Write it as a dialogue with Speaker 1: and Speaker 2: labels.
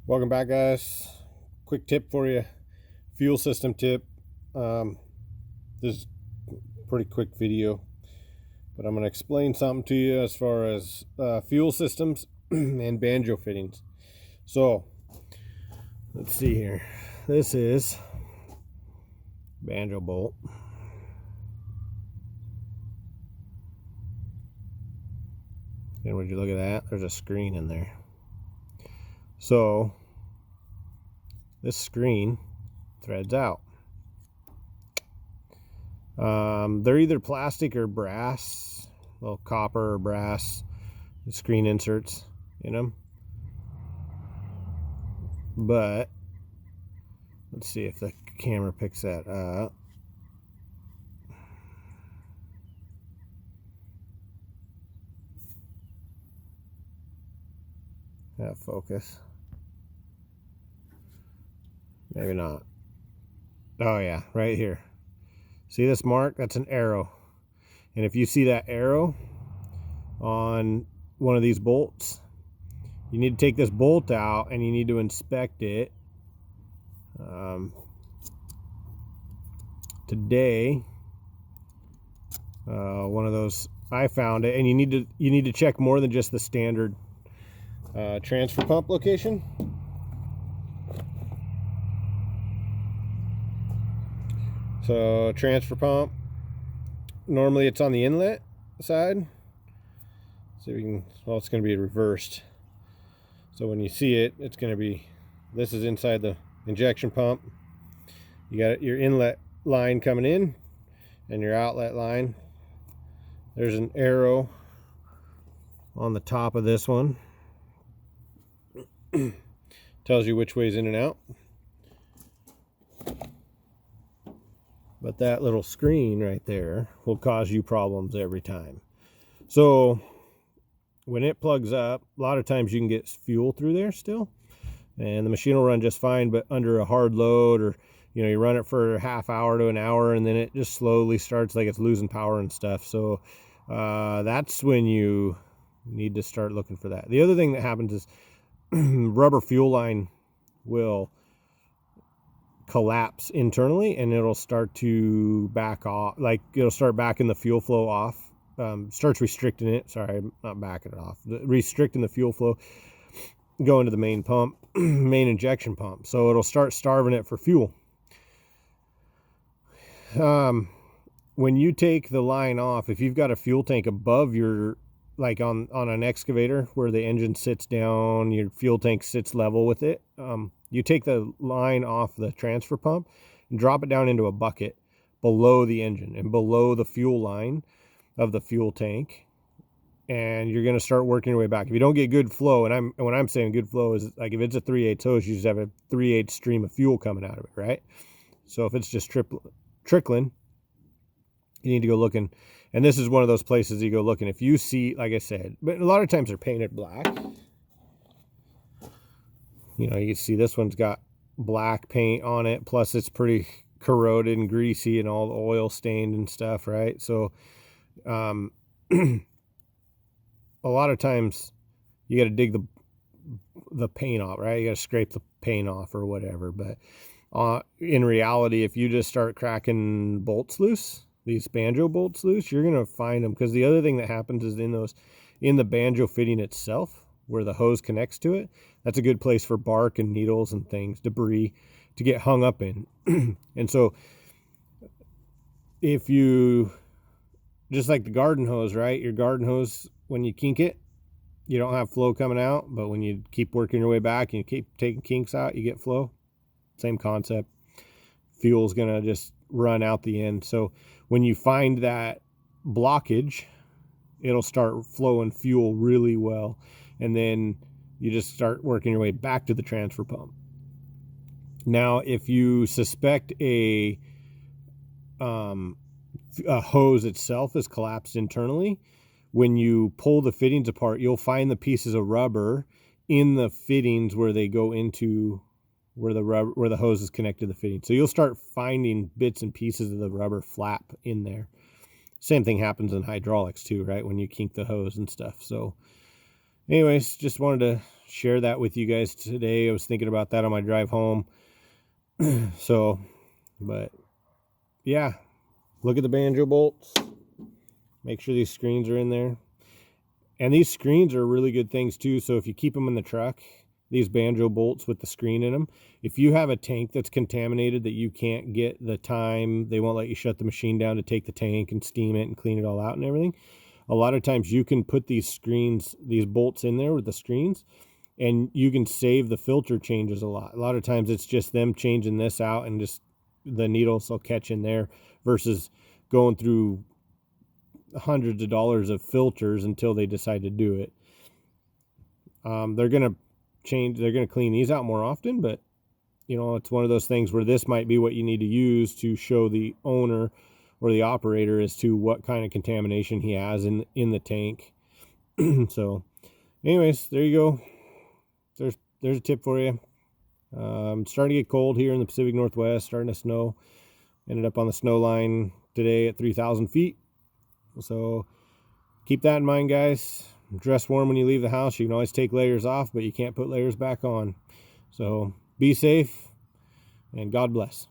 Speaker 1: Welcome back, guys. Quick tip for you, fuel system tip. This is a pretty quick video, but I'm going to explain something to you as far as fuel systems and banjo fittings. So let's see here. This is banjo bolt. And would you look at that? There's a screen in there. So this screen threads out. They're either plastic or brass, little copper or brass screen inserts in them. But let's see if the camera picks that up. That focus. Maybe not. Oh yeah, right here. See this mark? That's an arrow. And if you see that arrow on one of these bolts, you need to take this bolt out and you need to inspect it. Today, one of those, I found it, and you need to check more than just the standard transfer pump location. So transfer pump, normally it's on the inlet side. So we can, well, it's going to be reversed. So when you see it, it's going to be, this is inside the injection pump. You got your inlet line coming in and your outlet line. There's an arrow on the top of this one. Tells you which way's in and out. But that little screen right there will cause you problems every time. So when it plugs up, a lot of times you can get fuel through there still, and the machine will run just fine, but under a hard load, or you run it for a half hour to an hour and then it just slowly starts like it's losing power and stuff. So that's when you need to start looking for that. The other thing that happens is rubber fuel line will collapse internally and it'll start to back off, like it'll start backing the fuel flow off, starts restricting it. Sorry, not backing it off, restricting the fuel flow going to the main pump, main injection pump. So it'll start starving it for fuel. When you take the line off, if you've got a fuel tank above your, like on an excavator where the engine sits down, your fuel tank sits level with it, you take the line off the transfer pump and drop it down into a bucket below the engine and below the fuel line of the fuel tank, and you're going to start working your way back. If you don't get good flow, and when I'm saying good flow is like if it's a 3/8 hose, you just have a 3/8 stream of fuel coming out of it, right? So if it's just trickling, you need to go looking. And this is one of those places you go looking. If you see, like I said, but a lot of times they're painted black. You can see this one's got black paint on it. Plus it's pretty corroded and greasy and all the oil stained and stuff, right? So a lot of times you got to dig the paint off, right? You got to scrape the paint off or whatever. But in reality, if you just start cracking bolts loose, these banjo bolts loose, you're going to find them. Because the other thing that happens is in the banjo fitting itself, where the hose connects to it, that's a good place for bark and needles and things, debris, to get hung up in. And so if you, just like the garden hose, right? Your garden hose, when you kink it, you don't have flow coming out. But when you keep working your way back and you keep taking kinks out, you get flow. Same concept. Fuel's going to just run out the end. So when you find that blockage, it'll start flowing fuel really well. And then you just start working your way back to the transfer pump. Now, if you suspect a hose itself is collapsed internally, when you pull the fittings apart, you'll find the pieces of rubber in the fittings where they go into where the hose is connected to the fitting. So you'll start finding bits and pieces of the rubber flap in there. Same thing happens in hydraulics too, right? When you kink the hose and stuff. So anyways, just wanted to share that with you guys today. I was thinking about that on my drive home. So, but yeah, look at the banjo bolts. Make sure these screens are in there. And these screens are really good things too. So if you keep them in the truck, these banjo bolts with the screen in them, if you have a tank that's contaminated that you can't get the time, they won't let you shut the machine down to take the tank and steam it and clean it all out and everything. A lot of times you can put these screens, these bolts in there with the screens, and you can save the filter changes a lot. A lot of times it's just them changing this out and just the needles will catch in there versus going through hundreds of dollars of filters until they decide to do it. They're going to clean these out more often, but you know, it's one of those things where this might be what you need to use to show the owner or the operator as to what kind of contamination he has in the tank. So anyways, there you go. There's a tip for you. It's starting to get cold here in the Pacific Northwest, starting to snow. Ended up on the snow line today at 3,000 feet. So keep that in mind, guys. Dress warm when you leave the house. You can always take layers off, but you can't put layers back on. So be safe and God bless.